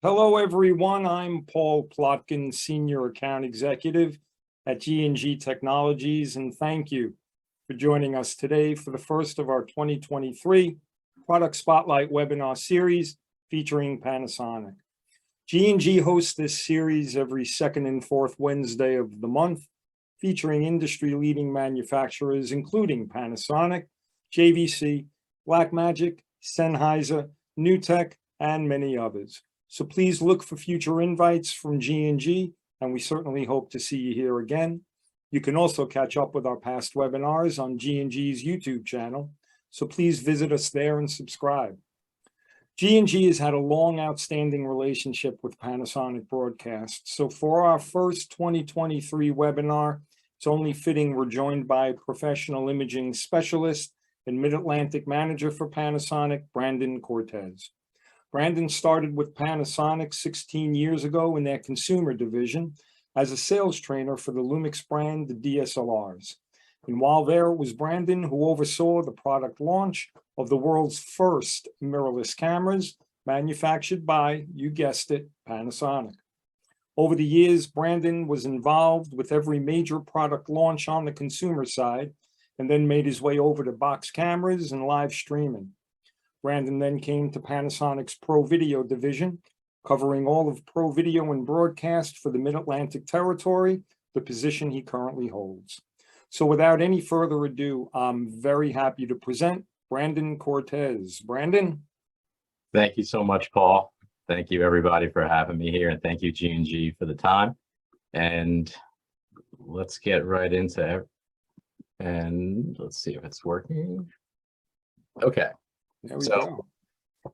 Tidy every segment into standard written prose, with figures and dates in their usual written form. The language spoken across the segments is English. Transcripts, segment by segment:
Hello, everyone. I'm Paul Plotkin, Senior Account Executive at G&G Technologies, and thank you for joining us today for the first of our 2023 Product Spotlight webinar series featuring Panasonic. G&G hosts this series every second and fourth Wednesday of the month, featuring industry-leading manufacturers including Panasonic, JVC, Blackmagic, Sennheiser, NewTek, and many others. So please look for future invites from G&G, and we certainly hope to see you here again. You can also catch up with our past webinars on G&G's YouTube channel, so please visit us there and subscribe. G&G has had a long, outstanding relationship with Panasonic Broadcast, so for our first 2023 webinar, it's only fitting we're joined by professional imaging specialist and Mid-Atlantic manager for Panasonic, Brandon Cortez. Brandon started with Panasonic 16 years ago in their consumer division as a sales trainer for the Lumix brand, the DSLRs. And while there, it was Brandon who oversaw the product launch of the world's first mirrorless cameras manufactured by, you guessed it, Panasonic. Over the years, Brandon was involved with every major product launch on the consumer side and then made his way over to box cameras and live streaming. Brandon then came to Panasonic's Pro Video division, covering all of Pro Video and broadcast for the Mid-Atlantic territory, the position he currently holds. So without any further ado, I'm very happy to present Brandon Cortez. Brandon? Thank you so much, Paul. Thank you, everybody, for having me here, and thank you, G&G, for the time. And let's get right into it. And let's see if it's working. Okay. There we go.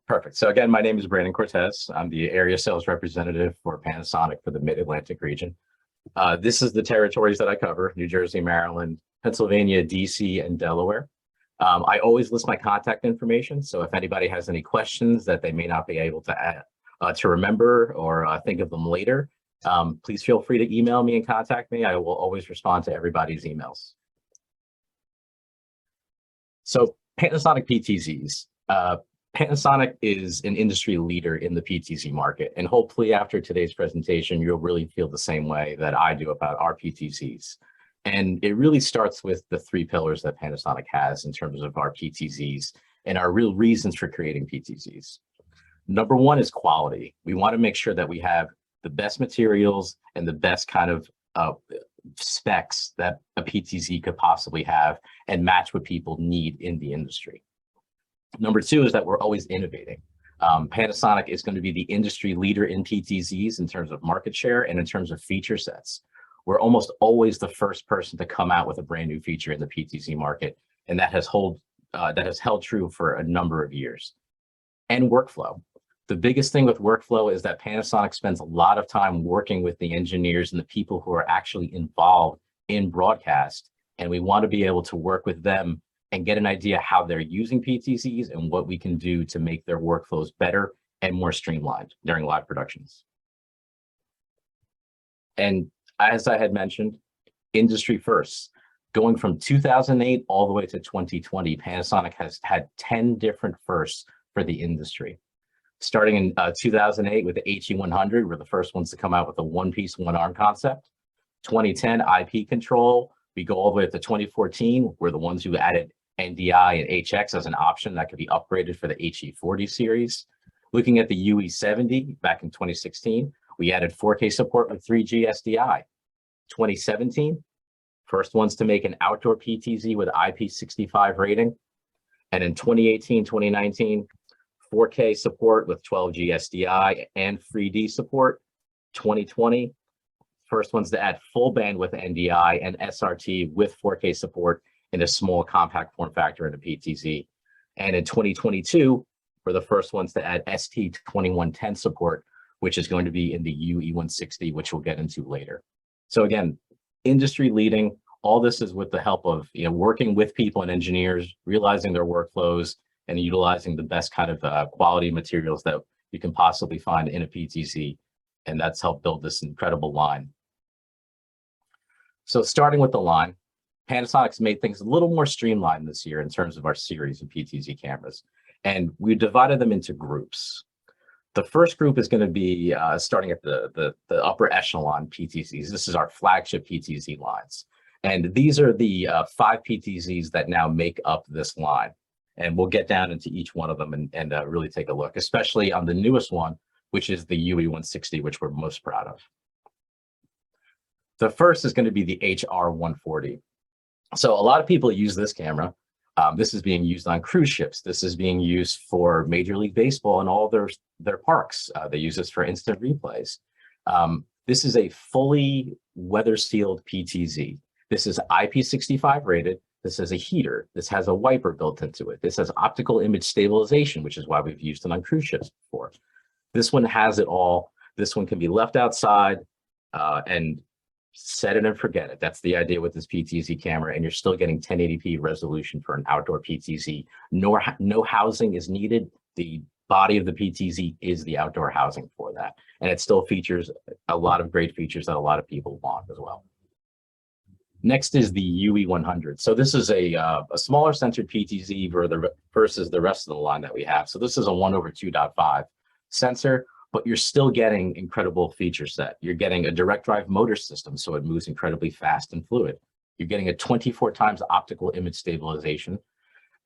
Perfect. So again, my name is Brandon Cortez. I'm the area sales representative for Panasonic for the Mid-Atlantic region. This is the territories that I cover: New Jersey, Maryland, Pennsylvania, DC, and Delaware. I always list my contact information, so if anybody has any questions that they may not be able to add, to remember or think of them later, please feel free to email me and contact me. I will always respond to everybody's emails. So Panasonic PTZs. Panasonic is an industry leader in the PTZ market, and hopefully after today's presentation, you'll really feel the same way that I do about our PTZs. And it really starts with the three pillars that Panasonic has in terms of our PTZs and our real reasons for creating PTZs. Number one is quality. We want to make sure that we have the best materials and the best kind of specs that a PTZ could possibly have and match what people need in the industry. Number two is that we're always innovating. Panasonic is going to be the industry leader in PTZs in terms of market share and in terms of feature sets. We're almost always the first person to come out with a brand new feature in the PTZ market, and that has held true for a number of years. And workflow. The biggest thing with workflow is that Panasonic spends a lot of time working with the engineers and the people who are actually involved in broadcast, and we want to be able to work with them and get an idea how they're using PTZs and what we can do to make their workflows better and more streamlined during live productions. And as I had mentioned, industry first. Going from 2008 all the way to 2020, Panasonic has had 10 different firsts for the industry. Starting in 2008 with the HE100, we're the first ones to come out with a one-piece, one-arm concept. 2010, IP control. We go all the way up to 2014. We're the ones who added NDI and HX as an option that could be upgraded for the HE40 series. Looking at the UE70 back in 2016, we added 4K support with 3G SDI. 2017, first ones to make an outdoor PTZ with IP65 rating. And in 2018, 2019, 4K support with 12G SDI and 3D support. 2020, first ones to add full bandwidth NDI and SRT with 4K support in a small compact form factor in a PTZ. And in 2022, we're the first ones to add ST2110 support, which is going to be in the UE160, which we'll get into later. So again, industry leading. All this is with the help of working with people and engineers, realizing their workflows, and utilizing the best kind of quality materials that you can possibly find in a PTZ. And that's helped build this incredible line. So starting with the line, Panasonic's made things a little more streamlined this year in terms of our series of PTZ cameras. And we divided them into groups. The first group is going to be starting at the upper echelon PTZs. This is our flagship PTZ lines. And these are the 5 PTZs that now make up this line. And we'll get down into each one of them and really take a look, especially on the newest one, which is the UE160, which we're most proud of. The first is going to be the HR140. So a lot of people use this camera. This is being used on cruise ships. This is being used for Major League Baseball and all their parks. They use this for instant replays. This is a fully weather sealed PTZ. This is IP65 rated. This has a heater. This has a wiper built into it. This has optical image stabilization, which is why we've used it on cruise ships before. This one has it all. This one can be left outside and set it and forget it. That's the idea with this PTZ camera, and you're still getting 1080p resolution for an outdoor PTZ. No housing is needed. The body of the PTZ is the outdoor housing for that, and it still features a lot of great features that a lot of people want as well. Next is the UE100. So this is a smaller centered PTZ versus the rest of the line that we have. So this is a 1/2.5 sensor, but you're still getting incredible feature set. You're getting a direct drive motor system, so it moves incredibly fast and fluid. You're getting a 24 times optical image stabilization,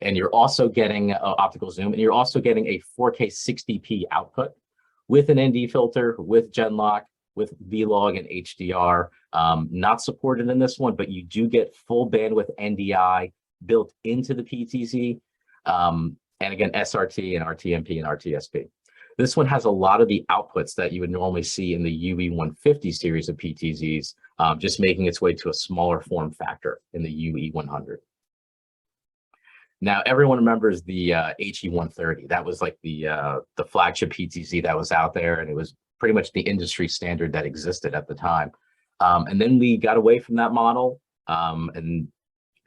and you're also getting optical zoom, and you're also getting a 4K 60p output with an ND filter, with Genlock, with Vlog and HDR. Not supported in this one, but you do get full bandwidth NDI built into the PTZ. And again, SRT and RTMP and RTSP. This one has a lot of the outputs that you would normally see in the UE150 series of PTZs, just making its way to a smaller form factor in the UE100. Now, everyone remembers the HE130. That was like the flagship PTZ that was out there, and it was pretty much the industry standard that existed at the time. And then we got away from that model, and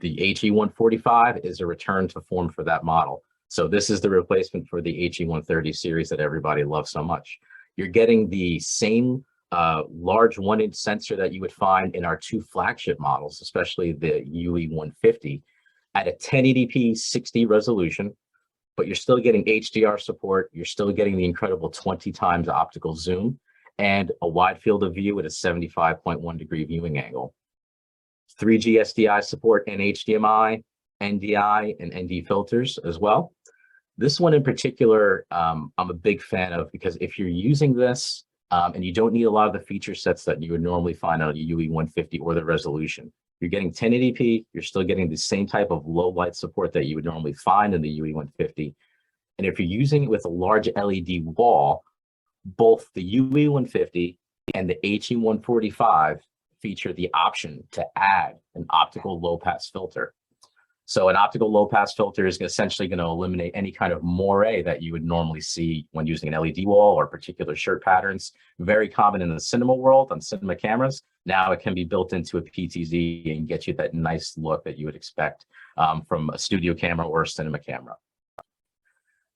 the HE145 is a return to form for that model. So this is the replacement for the HE130 series that everybody loves so much. You're getting the same large 1-inch sensor that you would find in our 2 flagship models, especially the UE150, at a 1080p 60 resolution, but you're still getting HDR support. You're still getting the incredible 20 times optical zoom and a wide field of view at a 75.1 degree viewing angle. 3G SDI support and HDMI, NDI, and ND filters as well. This one in particular, I'm a big fan of, because if you're using this and you don't need a lot of the feature sets that you would normally find on a UE150 or the resolution, you're getting 1080p, you're still getting the same type of low light support that you would normally find in the UE150. And if you're using it with a large LED wall, both the UE150 and the HE145 feature the option to add an optical low pass filter. So an optical low pass filter is essentially going to eliminate any kind of moire that you would normally see when using an LED wall or particular shirt patterns. Very common in the cinema world on cinema cameras. Now it can be built into a PTZ and get you that nice look that you would expect from a studio camera or a cinema camera.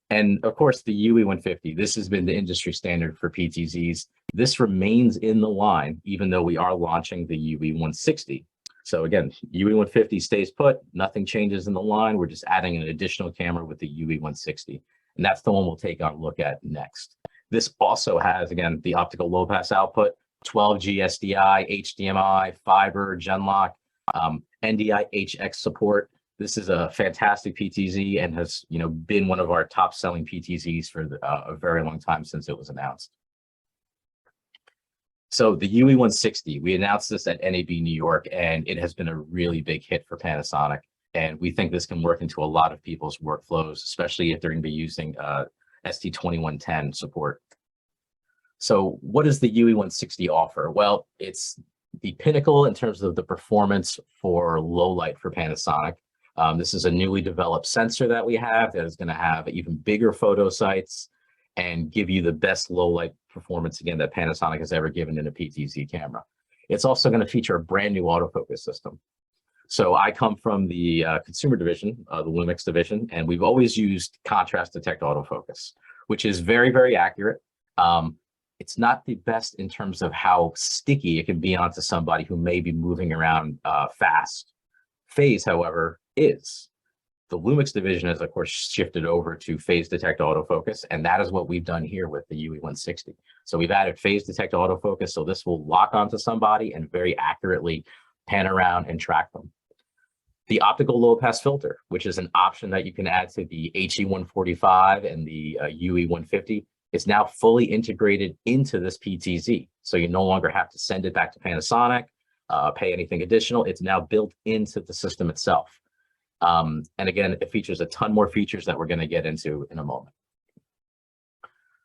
And of course, the UE150, this has been the industry standard for PTZs. This remains in the line, even though we are launching the UE160. So again, UE150 stays put, nothing changes in the line. We're just adding an additional camera with the UE160. And that's the one we'll take a look at next. This also has, again, the optical low pass output, 12G SDI, HDMI, fiber, Genlock, NDI HX support. This is a fantastic PTZ and has, been one of our top selling PTZs for a very long time since it was announced. So the UE160, we announced this at NAB New York, and it has been a really big hit for Panasonic. And we think this can work into a lot of people's workflows, especially if they're going to be using ST2110 support. So what does the UE160 offer? Well, it's the pinnacle in terms of the performance for low light for Panasonic. This is a newly developed sensor that we have that is going to have even bigger photo sites and give you the best low light performance, again, that Panasonic has ever given in a PTZ camera. It's also going to feature a brand new autofocus system. So I come from the consumer division, the Lumix division, and we've always used contrast detect autofocus, which is very, very accurate. It's not the best in terms of how sticky it can be onto somebody who may be moving around fast. Phase, however, is. The Lumix division has, of course, shifted over to phase detect autofocus, and that is what we've done here with the UE160. So we've added phase detect autofocus, so this will lock onto somebody and very accurately pan around and track them. The optical low pass filter, which is an option that you can add to the HE145 and the UE150, is now fully integrated into this PTZ. So you no longer have to send it back to Panasonic, pay anything additional. It's now built into the system itself. And again, it features a ton more features that we're going to get into in a moment.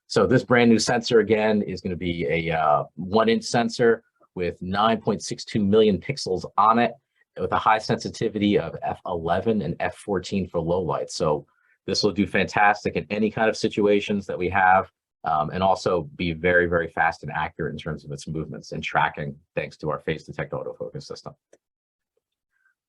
So this brand new sensor, again, is going to be a 1-inch sensor with 9.62 million pixels on it, with a high sensitivity of f11 and f14 for low light. So this will do fantastic in any kind of situations that we have, and also be very, very fast and accurate in terms of its movements and tracking, thanks to our phase detect autofocus system.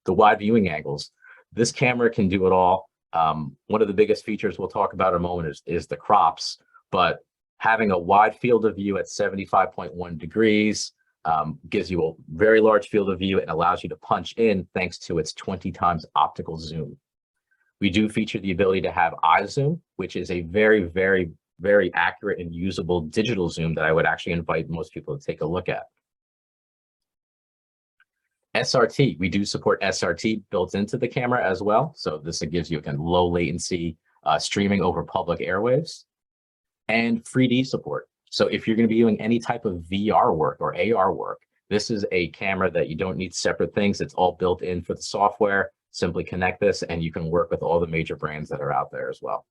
The wide viewing angles. This camera can do it all. One of the biggest features we'll talk about in a moment is the crops, but having a wide field of view at 75.1 degrees gives you a very large field of view and allows you to punch in thanks to its 20 times optical zoom. We do feature the ability to have eye zoom, which is a very, very, very accurate and usable digital zoom that I would actually invite most people to take a look at. SRT, we do support SRT built into the camera as well. So this gives you, again, low latency streaming over public airwaves, and 3D support. So if you're going to be doing any type of VR work or AR work, this is a camera that you don't need separate things. It's all built in for the software. Simply connect this and you can work with all the major brands that are out there as well.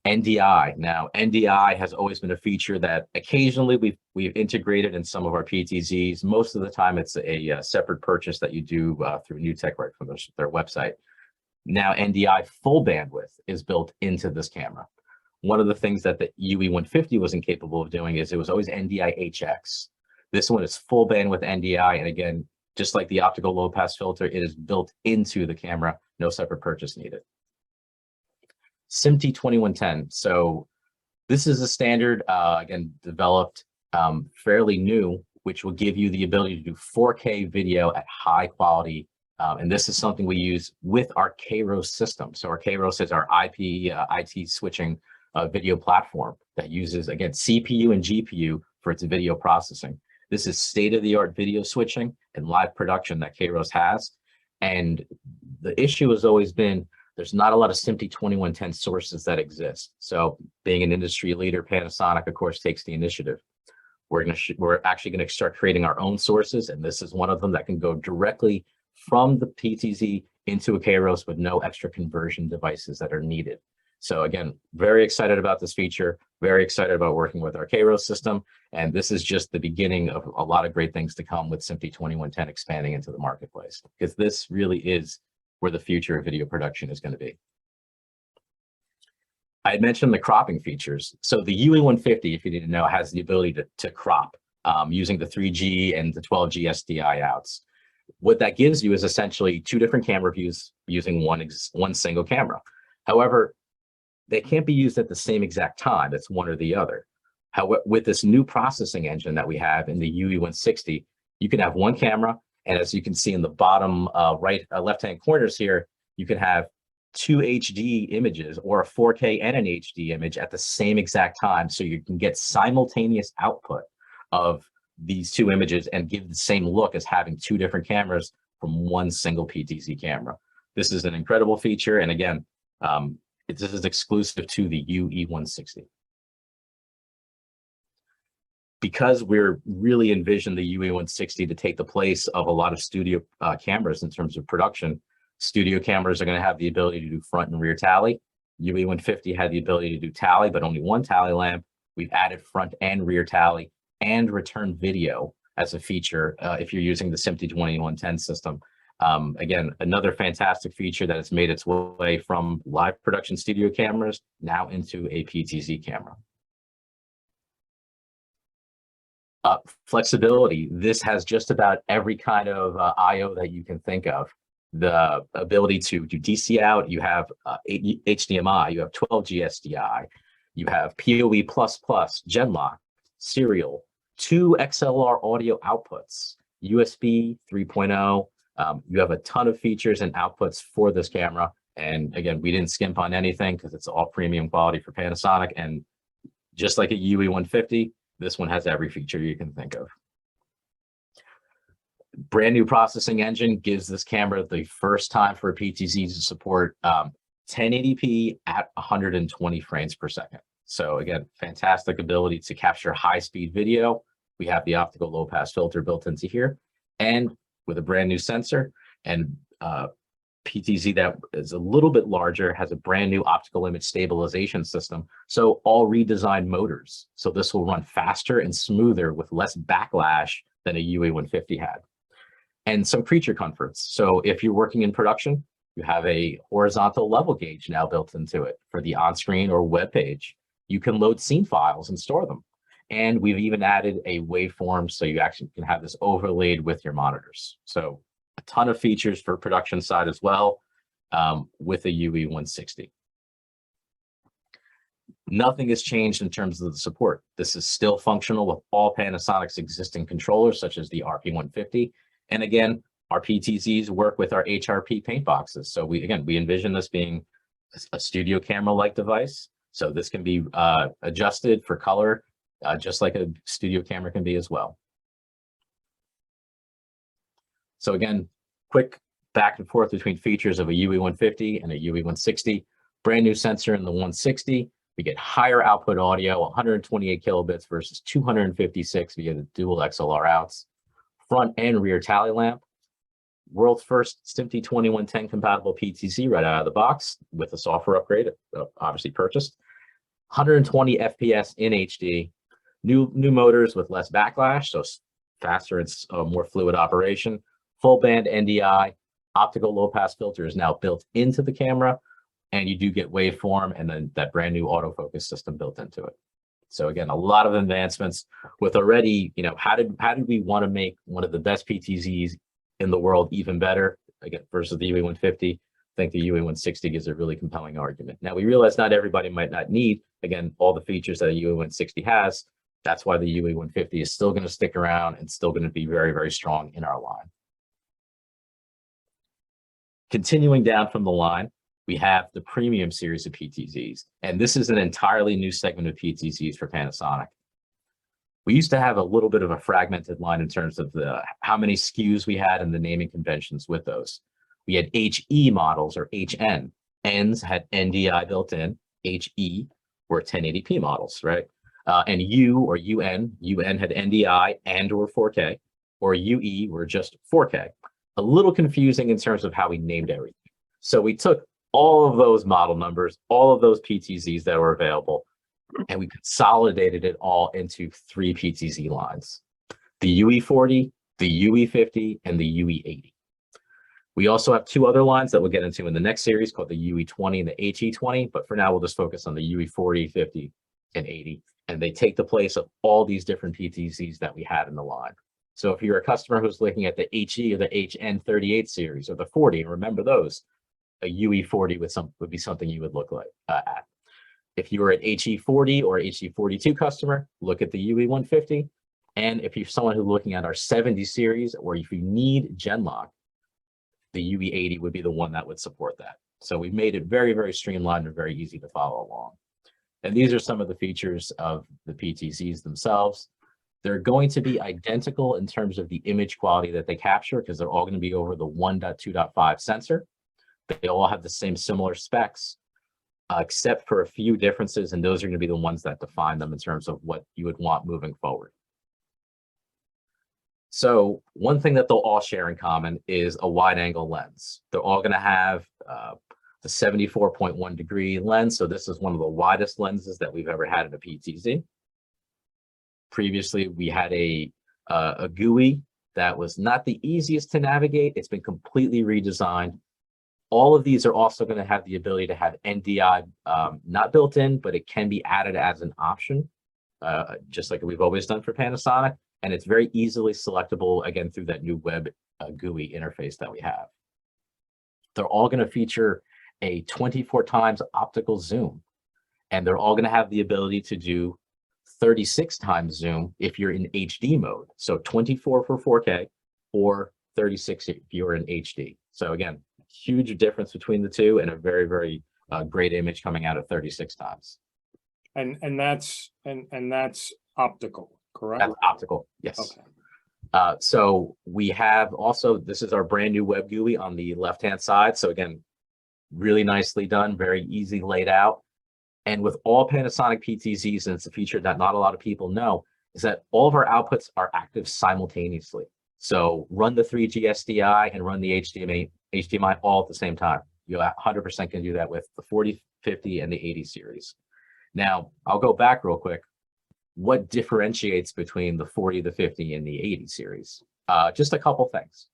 NDI. Now, NDI has always been a feature that occasionally we've integrated in some of our PTZs. Most of the time, it's a separate purchase that you do through NewTek right from their website. Now, NDI full bandwidth is built into this camera. One of the things that the UE150 wasn't capable of doing is it was always NDI HX. This one is full bandwidth NDI, and again, just like the optical low pass filter, it is built into the camera, no separate purchase needed. SMPTE 2110. So this is a standard, again, developed fairly new, which will give you the ability to do 4K video at high quality. And this is something we use with our Kairos system. So our Kairos is our IT switching video platform that uses, again, CPU and GPU for its video processing. This is state-of-the-art video switching and live production that Kairos has. And the issue has always been there's not a lot of SMPTE 2110 sources that exist. So being an industry leader, Panasonic, of course, takes the initiative. We're actually going to start creating our own sources, and this is one of them that can go directly from the PTZ into a Kairos with no extra conversion devices that are needed. So again, very excited about this feature, very excited about working with our Kairos system, and this is just the beginning of a lot of great things to come with SMPTE 2110 expanding into the marketplace, because this really is where the future of video production is going to be. I had mentioned the cropping features. So the UE150, if you need to know, has the ability to crop using the 3G and the 12G SDI outs. What that gives you is essentially two different camera views using one single camera. However, they can't be used at the same exact time. It's one or the other. However, with this new processing engine that we have in the UE160, you can have one camera, and as you can see in the bottom left-hand corners here, you can have two HD images or a 4K and an HD image at the same exact time. So you can get simultaneous output of these two images and give the same look as having two different cameras from one single PTZ camera. This is an incredible feature. And again, this is exclusive to the UE160. Because we're really envision the UE160 to take the place of a lot of studio cameras in terms of production. Studio cameras are going to have the ability to do front and rear tally. UE150 had the ability to do tally, but only one tally lamp. We've added front and rear tally and return video as a feature if you're using the SMPTE 2110 system. Again, another fantastic feature that has made its way from live production studio cameras now into a PTZ camera. Flexibility. This has just about every kind of I/O that you can think of. The ability to do DC out, you have HDMI, you have 12G SDI, you have PoE++, Genlock, serial, two XLR audio outputs, USB 3.0, You have a ton of features and outputs for this camera. And again, we didn't skimp on anything because it's all premium quality for Panasonic. And just like a UE150, this one has every feature you can think of. Brand new processing engine gives this camera the first time for a PTZ to support 1080p at 120 frames per second. So again, fantastic ability to capture high-speed video. We have the optical low-pass filter built into here, and with a brand new sensor and PTZ that is a little bit larger, has a brand new optical image stabilization system. So all redesigned motors. So this will run faster and smoother with less backlash than a UE150 had. And some creature comforts. So if you're working in production, you have a horizontal level gauge now built into it for the on-screen or web page. You can load scene files and store them. And we've even added a waveform so you actually can have this overlaid with your monitors. So a ton of features for production side as well with a UE160. Nothing has changed in terms of the support. This is still functional with all Panasonic's existing controllers, such as the RP150. And again, our PTZs work with our HRP paint boxes. So we envision this being a studio camera-like device. So this can be adjusted for color, just like a studio camera can be as well. So again, quick back and forth between features of a UE150 and a UE160. Brand new sensor in the 160. We get higher output audio, 128 kilobits versus 256 via the dual XLR outs. Front and rear tally lamp. World's first SMPTE 2110 compatible PTZ right out of the box with a software upgrade, obviously purchased. 120 FPS in HD. New motors with less backlash, so faster and more fluid operation. Full band NDI. Optical low pass filter is now built into the camera, and you do get waveform and then that brand new autofocus system built into it. So again, a lot of advancements with already, how did we want to make one of the best PTZs in the world even better, again, versus the UE150? I think the UE160 gives a really compelling argument. Now, we realize not everybody might not need, again, all the features that a UE160 has. That's why the UE150 is still going to stick around and still going to be very, very strong in our line. Continuing down from the line, we have the premium series of PTZs, and this is an entirely new segment of PTZs for Panasonic. We used to have a little bit of a fragmented line in terms of how many SKUs we had and the naming conventions with those. We had HE models or HN. Ns had NDI built in. HE were 1080p models, right? And U or UN had NDI and or 4K, or UE were just 4K. A little confusing in terms of how we named everything. So we took all of those model numbers, all of those PTZs that were available, and we consolidated it all into 3 PTZ lines: the UE40, the UE50, and the UE80. We also have 2 other lines that we'll get into in the next series called the UE20 and the HE20, but for now we'll just focus on the UE40, 50, and 80, and they take the place of all these different PTZs that we had in the line. So if you're a customer who's looking at the HE or the HN38 series or the 40, and remember those, a UE40 would be something you would look like at. If you were an HE40 or HE42 customer, look at the UE150. And if you're someone who's looking at our 70 series, or if you need Genlock, the UE80 would be the one that would support that. So we've made it very, very streamlined and very easy to follow along. And these are some of the features of the PTZs themselves. They're going to be identical in terms of the image quality that they capture, because they're all going to be over the 1.2.5 sensor. They all have the same similar specs, except for a few differences, and those are going to be the ones that define them in terms of what you would want moving forward. So one thing that they'll all share in common is a wide angle lens. They're all going to have the 74.1 degree lens. So this is one of the widest lenses that we've ever had in a PTZ. Previously, we had a GUI that was not the easiest to navigate. It's been completely redesigned. All of these are also going to have the ability to have NDI not built in, but it can be added as an option, just like we've always done for Panasonic. And it's very easily selectable, again, through that new web GUI interface that we have. They're all going to feature a 24 times optical zoom, and they're all going to have the ability to do 36 times zoom if you're in HD mode. So 24 for 4K or 36 if you're in HD. So again, huge difference between the two, and a very, very great image coming out at 36 times. And that's optical, correct? That's optical, yes. Okay. So we have also, this is our brand new web GUI on the left-hand side. So again, really nicely done, very easy laid out. And with all Panasonic PTZs, and it's a feature that not a lot of people know, is that all of our outputs are active simultaneously. So run the 3G SDI and run the HDMI all at the same time. You 100% can do that with the 40, 50, and the 80 series. Now, I'll go back real quick. What differentiates between the 40, the 50, and the 80 series? Just a couple things.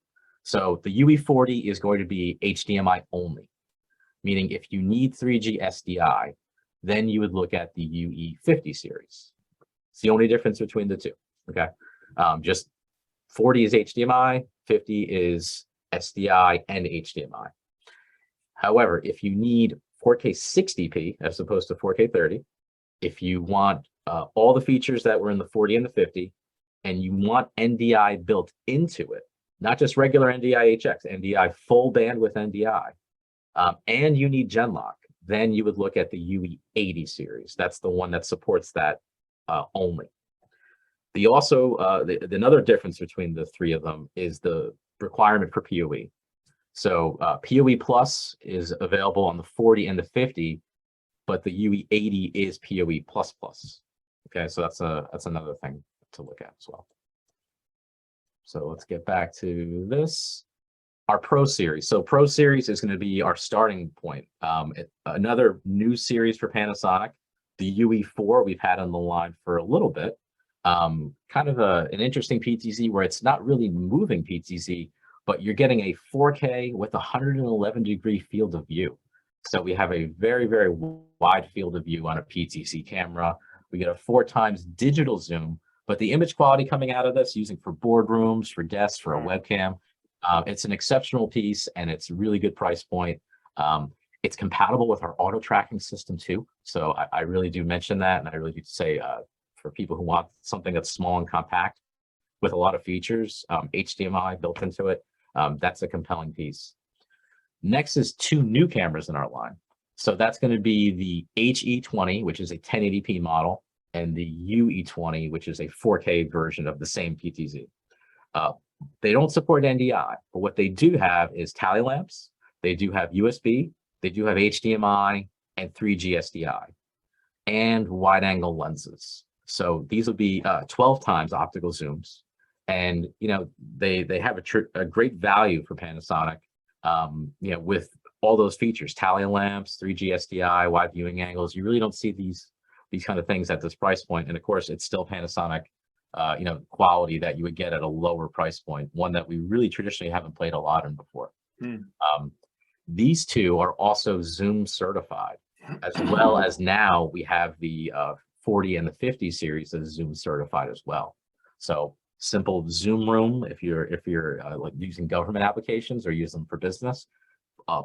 So the UE40 is going to be HDMI only, meaning if you need 3G SDI, then you would look at the UE50 series. It's the only difference between the two, okay? Just 40 is HDMI, 50 is SDI and HDMI. However, if you need 4K 60p as opposed to 4K 30, if you want all the features that were in the 40 and the 50, and you want NDI built into it, not just regular NDI HX, NDI full bandwidth NDI, and you need Genlock, then you would look at the UE80 series. That's the one that supports that only. Another difference between the three of them is the requirement for PoE. So PoE Plus is available on the 40 and the 50, but the UE80 is PoE Plus Plus. Okay, so that's another thing to look at as well. So let's get back to this. Our Pro Series. So Pro Series is going to be our starting point. Another new series for Panasonic. The UE4 we've had on the line for a little bit. Kind of an interesting PTZ where it's not really moving PTZ, but you're getting a 4K with 111-degree field of view. So we have a very, very wide field of view on a PTZ camera. We get a 4x digital zoom, but the image quality coming out of this, using for boardrooms, for guests, for a webcam, it's an exceptional piece, and it's a really good price point. It's compatible with our auto tracking system too. So I really do mention that, and I really do say for people who want something that's small and compact with a lot of features, HDMI built into it, that's a compelling piece. Next is two new cameras in our line. So that's going to be the HE20, which is a 1080p model, and the UE20, which is a 4K version of the same PTZ. They don't support NDI, but what they do have is tally lamps. They do have USB. They do have HDMI and 3G SDI, and wide angle lenses. So these will be 12 times optical zooms, and they have a great value for Panasonic. With all those features, tally lamps, 3G SDI, wide viewing angles. You really don't see these kind of things at this price point. And of course, it's still Panasonic, quality that you would get at a lower price point, one that we really traditionally haven't played a lot in before. These two are also Zoom certified, as well as now we have the 40 and the 50 series as Zoom certified as well. So simple Zoom room, if you're like using government applications or use them for business,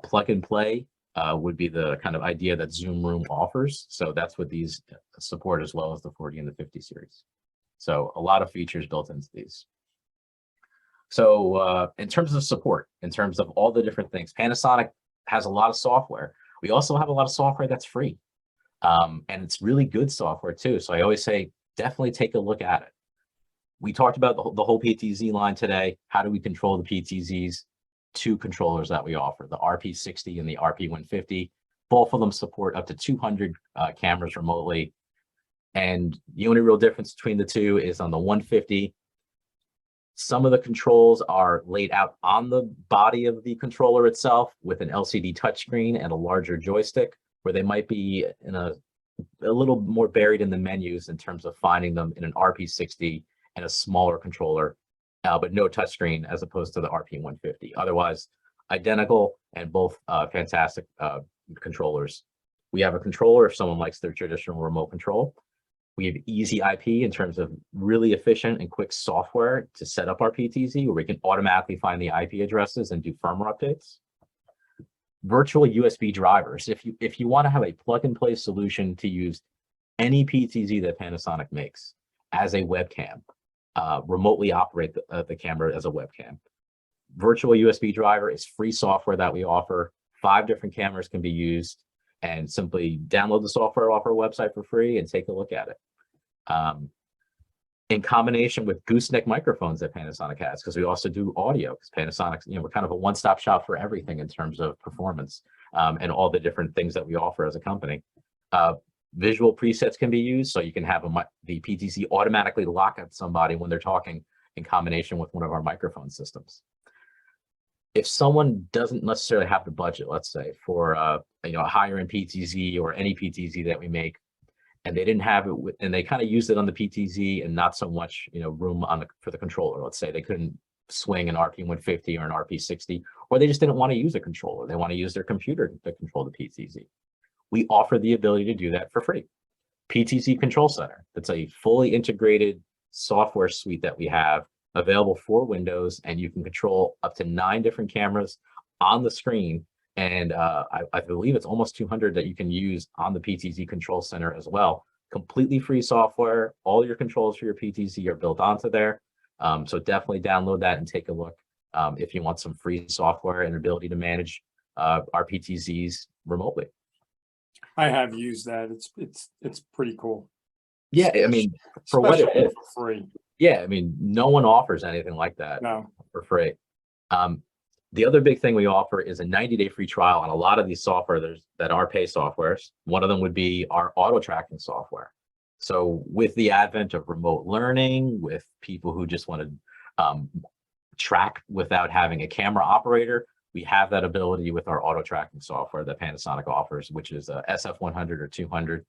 plug and play would be the kind of idea that Zoom Room offers. So that's what these support, as well as the 40 and the 50 series. So a lot of features built into these. So in terms of support, in terms of all the different things, Panasonic has a lot of software. We also have a lot of software that's free. And it's really good software too. So I always say, definitely take a look at it. We talked about the whole PTZ line today. How do we control the PTZs? Two controllers that we offer, the RP60 and the RP150. Both of them support up to 200 cameras remotely. And the only real difference between the two is on the 150, some of the controls are laid out on the body of the controller itself with an LCD touchscreen and a larger joystick, where they might be in a little more buried in the menus in terms of finding them in an RP60 and a smaller controller, but no touchscreen, as opposed to the RP150. Otherwise, identical and both fantastic controllers. We have a controller if someone likes their traditional remote control. We have easy IP in terms of really efficient and quick software to set up our PTZ, where we can automatically find the IP addresses and do firmware updates. Virtual USB drivers. If you want to have a plug and play solution to use any PTZ that Panasonic makes as a webcam, remotely operate the camera as a webcam. virtual USB driver is free software that we offer. 5 different cameras can be used, and simply download the software off our website for free and take a look at it. In combination with gooseneck microphones that Panasonic has, because we also do audio, because Panasonic's, we're kind of a one-stop shop for everything in terms of performance, and all the different things that we offer as a company. Visual presets can be used, so you can have the PTZ automatically lock at somebody when they're talking in combination with one of our microphone systems. If someone doesn't necessarily have the budget, let's say, for a higher end PTZ or any PTZ that we make, and they didn't have it and they kind of used it on the PTZ and not so much room for the controller. Let's say they couldn't swing an RP150 or an RP60, or they just didn't want to use a controller. They want to use their computer to control the PTZ. We offer the ability to do that for free. PTZ Control Center. That's a fully integrated software suite that we have available for Windows, and you can control up to 9 different cameras on the screen. And I believe it's almost 200 that you can use on the PTZ Control Center as well. Completely free software. All your controls for your PTZ are built onto there. So definitely download that and take a look if you want some free software and ability to manage our PTZs remotely. I have used that. It's pretty cool. Yeah, I mean, for what it is, for free. Yeah, I mean, no one offers anything like that for free. The other big thing we offer is a 90-day free trial on a lot of these software that are pay softwares. One of them would be our auto tracking software. So with the advent of remote learning, with people who just want to track without having a camera operator, we have that ability with our auto tracking software that Panasonic offers, which is a SF100 or 200.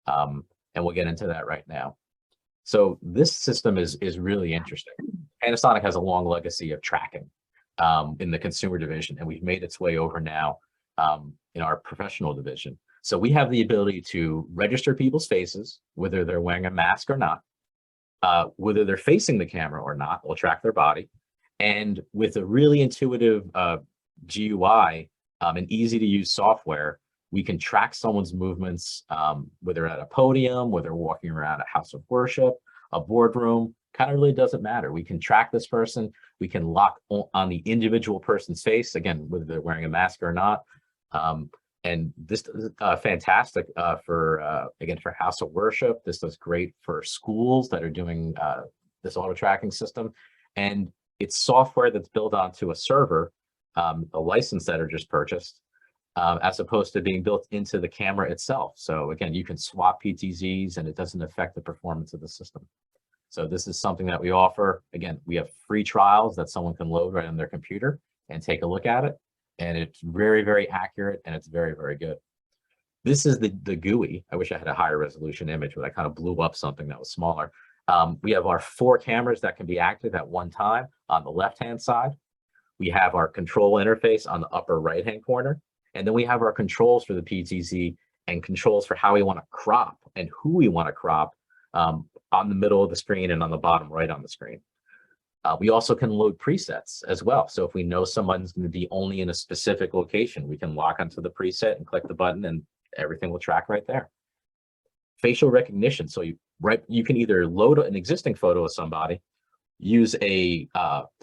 And we'll get into that right now. So this system is really interesting. Panasonic has a long legacy of tracking in the consumer division, and we've made its way over now in our professional division. So we have the ability to register people's faces, whether they're wearing a mask or not, whether they're facing the camera or not. We'll track their body. And with a really intuitive GUI and easy to use software, we can track someone's movements, whether at a podium, whether they're walking around a house of worship, a boardroom, kind of really doesn't matter. We can track this person. We can lock on the individual person's face, again, whether they're wearing a mask or not. And this is fantastic for house of worship. This is great for schools that are doing this auto tracking system. And it's software that's built onto a server, a license that are just purchased, as opposed to being built into the camera itself. So again, you can swap PTZs and it doesn't affect the performance of the system. So this is something that we offer. Again, we have free trials that someone can load right on their computer and take a look at it. And it's very, very accurate and it's very, very good. This is the GUI. I wish I had a higher resolution image, but I kind of blew up something that was smaller. We have our 4 cameras that can be active at one time on the left-hand side. We have our control interface on the upper right-hand corner. And then we have our controls for the PTZ and controls for how we want to crop and who we want to crop on the middle of the screen and on the bottom right on the screen. We also can load presets as well. So if we know someone's going to be only in a specific location, we can lock onto the preset and click the button and everything will track right there. Facial recognition. So you can either load an existing photo of somebody, use the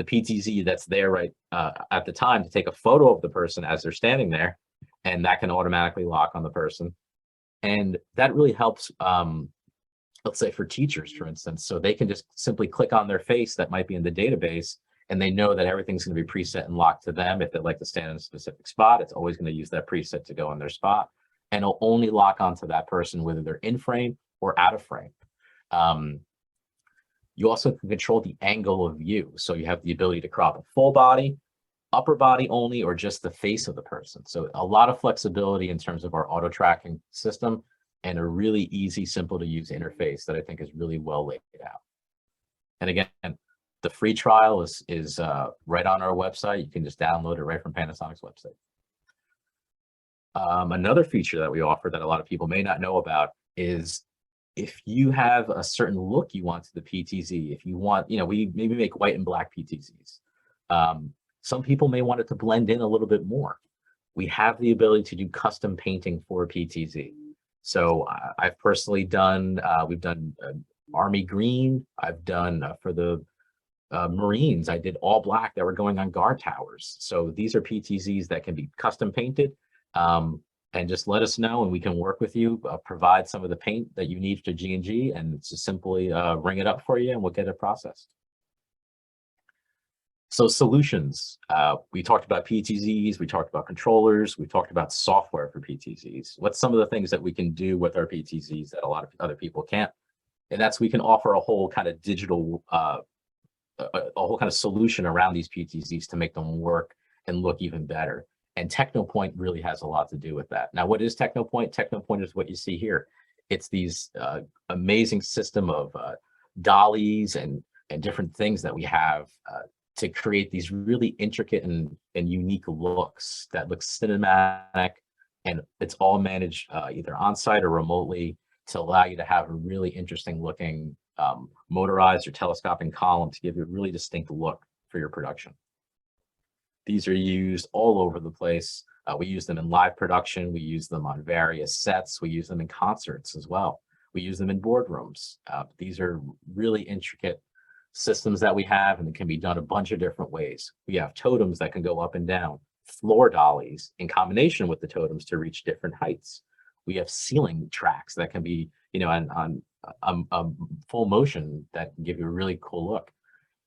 PTZ that's there right at the time to take a photo of the person as they're standing there, and that can automatically lock on the person. And that really helps, let's say for teachers, for instance, so they can just simply click on their face that might be in the database, and they know that everything's going to be preset and locked to them. If they like to stand in a specific spot, it's always going to use that preset to go in their spot, and it'll only lock onto that person whether they're in frame or out of frame. You also can control the angle of view. So you have the ability to crop a full body, upper body only, or just the face of the person. So a lot of flexibility in terms of our auto tracking system and a really easy, simple to use interface that I think is really well laid out. And again, the free trial is right on our website. You can just download it right from Panasonic's website. Another feature that we offer that a lot of people may not know about is if you have a certain look you want to the PTZ, if you want, we maybe make white and black PTZs. Some people may want it to blend in a little bit more. We have the ability to do custom painting for PTZ. So I've personally done, we've done army green. I've done for the Marines. I did all black that were going on guard towers. So these are PTZs that can be custom painted. And just let us know and we can work with you, provide some of the paint that you need to G&G, and just simply ring it up for you and we'll get it processed. So solutions, we talked about PTZs, we talked about controllers, we talked about software for PTZs. What's some of the things that we can do with our PTZs that a lot of other people can't? And that's we can offer a whole kind of digital, a whole kind of solution around these PTZs to make them work and look even better. And TechnoPoint really has a lot to do with that. Now, what is TechnoPoint? TechnoPoint is what you see here. It's these amazing system of dollies and different things that we have to create these really intricate and unique looks that look cinematic, and it's all managed either on-site or remotely to allow you to have a really interesting looking motorized or telescoping column to give you a really distinct look for your production. These are used all over the place. We use them in live production. We use them on various sets. We use them in concerts as well. We use them in boardrooms. These are really intricate systems that we have, and it can be done a bunch of different ways. We have totems that can go up and down, floor dollies in combination with the totems to reach different heights. We have ceiling tracks that can be, on full motion that can give you a really cool look.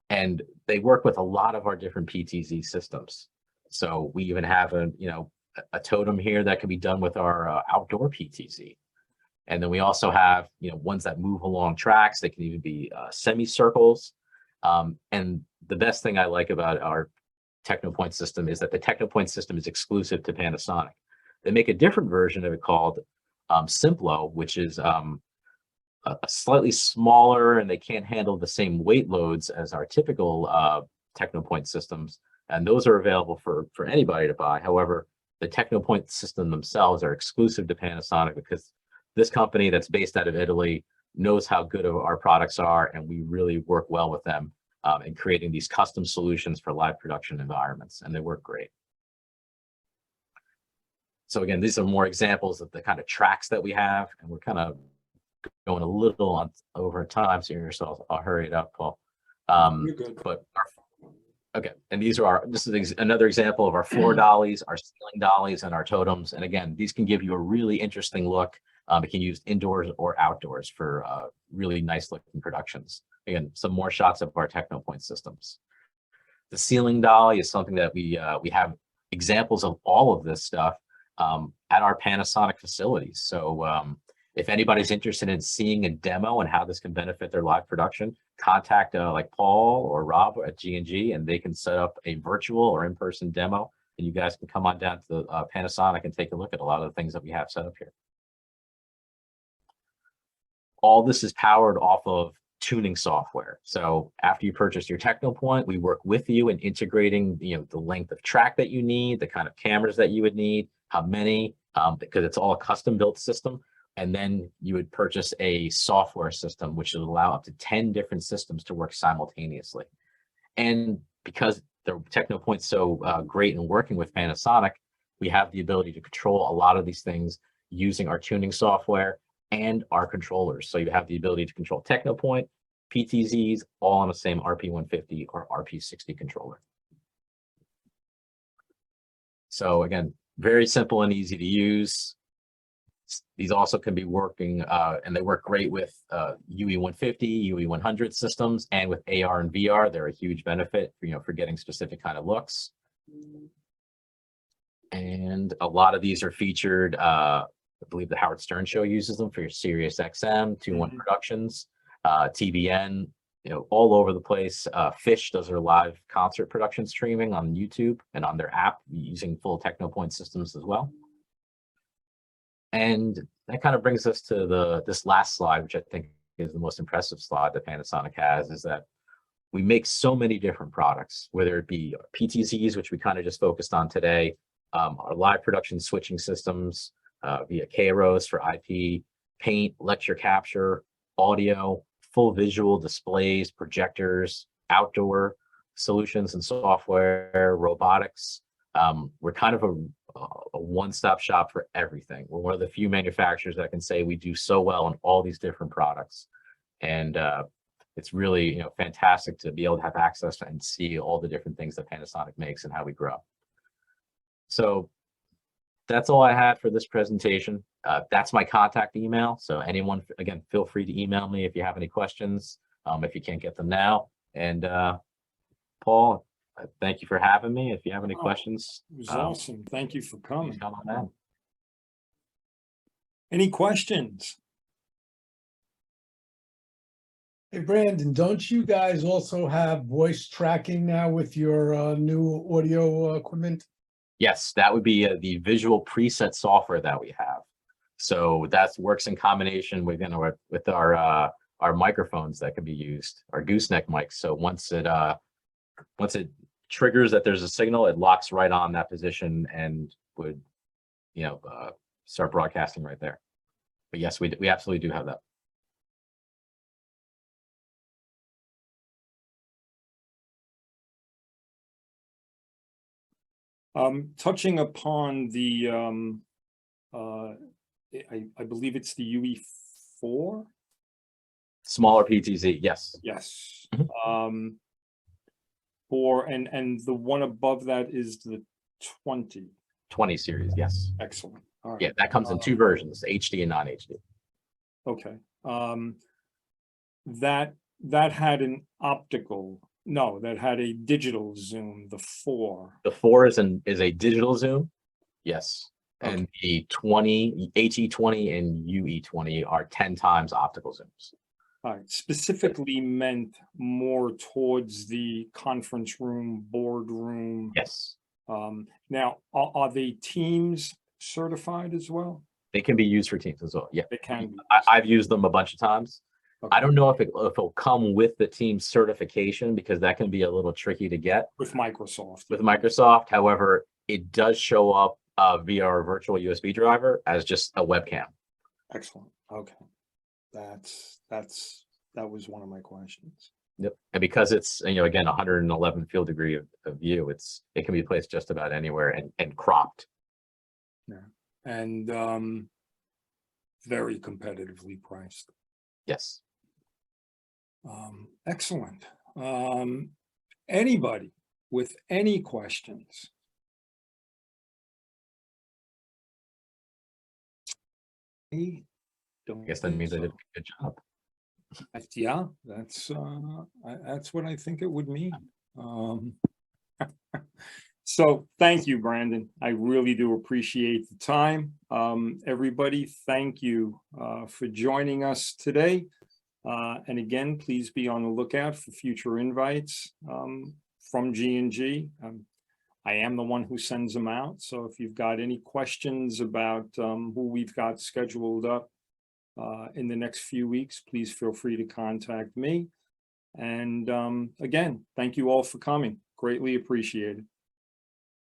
And they work with a lot of our different PTZ systems. So we even have a totem here that can be done with our outdoor PTZ. And then we also have, ones that move along tracks. They can even be semicircles. And the best thing I like about our TechnoPoint system is that the TechnoPoint system is exclusive to Panasonic. They make a different version of it called Simplo, which is a slightly smaller, and they can't handle the same weight loads as our typical TechnoPoint systems. And those are available for anybody to buy. However, the TechnoPoint system themselves are exclusive to Panasonic because this company that's based out of Italy knows how good of our products are, and we really work well with them in creating these custom solutions for live production environments, and they work great. So again, these are more examples of the kind of tracks that we have, and we're kind of going a little over time here, so I'll hurry it up, Paul. You're good. Okay, and this is another example of our floor dollies, our ceiling dollies, and our totems. And again, these can give you a really interesting look. It can be used indoors or outdoors for really nice looking productions. Again, some more shots of our TechnoPoint systems. The ceiling dolly is something that we have examples of all of this stuff at our Panasonic facilities. So if anybody's interested in seeing a demo and how this can benefit their live production, contact like Paul or Rob at G&G, and they can set up a virtual or in-person demo, and you guys can come on down to Panasonic and take a look at a lot of the things that we have set up here. All this is powered off of tuning software. So after you purchase your TechnoPoint, we work with you in integrating, the length of track that you need, the kind of cameras that you would need, how many, because it's all a custom built system. And then you would purchase a software system, which would allow up to 10 different systems to work simultaneously. And because the TechnoPoint's so great in working with Panasonic, we have the ability to control a lot of these things using our tuning software and our controllers. So you have the ability to control TechnoPoint, PTZs, all on the same RP150 or RP60 controller. So again, very simple and easy to use. These also can be working, and they work great with UE150, UE100 systems, and with AR and VR. They're a huge benefit, for getting specific kind of looks. And a lot of these are featured. I believe the Howard Stern Show uses them for your Sirius XM, 2-1 Productions, TBN, all over the place. Fish does their live concert production streaming on YouTube and on their app using full TechnoPoint systems as well. And that kind of brings us to this last slide, which I think is the most impressive slide that Panasonic has, is that we make so many different products, whether it be PTZs, which we kind of just focused on today, our live production switching systems, via Kairos for IP, paint, lecture capture, audio, full visual displays, projectors, outdoor solutions and software, robotics. We're kind of a one-stop shop for everything. We're one of the few manufacturers that can say we do so well in all these different products. And it's really, fantastic to be able to have access and see all the different things that Panasonic makes and how we grow. So that's all I had for this presentation. That's my contact email. So anyone, again, feel free to email me if you have any questions, if you can't get them now. And Paul, thank you for having me. If you have any questions. It was awesome. Thank you for coming. Come on down. Any questions? Hey, Brandon, don't you guys also have voice tracking now with your new audio equipment? Yes, that would be the visual preset software that we have. So that works in combination with, with our microphones that can be used, our gooseneck mics. So once it triggers that there's a signal, it locks right on that position and would, start broadcasting right there. But yes, we absolutely do have that. Touching upon the, I believe it's the UE4. Smaller PTZ, yes. Yes. Mhm. And the one above that is the 20. 20 series, yes. Excellent. All right. Yeah, that comes in two versions, HD and non-HD. Okay. That had an optical. No, that had a digital zoom, the 4. The 4 is a digital zoom, yes. And Okay. the 20, HE20 and UE20 are 10 times optical zooms. All right, specifically meant more towards the conference room, boardroom. Yes, Now, are they Teams certified as well? they can be used for Teams as well. Yeah, They can be. I've used them a bunch of times. Okay. I don't know if it'll come with the Teams certification because that can be a little tricky to get With Microsoft. with Microsoft. However, it does show up via our virtual USB driver as just a webcam. Excellent. Okay. That was one of my questions. Yep. And because it's, again, 111 field degree of view, it can be placed just about anywhere and cropped. Yeah. And very competitively priced. Yes. Excellent. Anybody with any questions? I guess that means I did a good job. Yeah, that's what I think it would mean. So thank you, Brandon. I really do appreciate the time. Everybody, thank you for joining us today. And again, please be on the lookout for future invites from G&G. I am the one who sends them out. So if you've got any questions about who we've got scheduled up in the next few weeks, please feel free to contact me. And again, thank you all for coming. Greatly appreciated.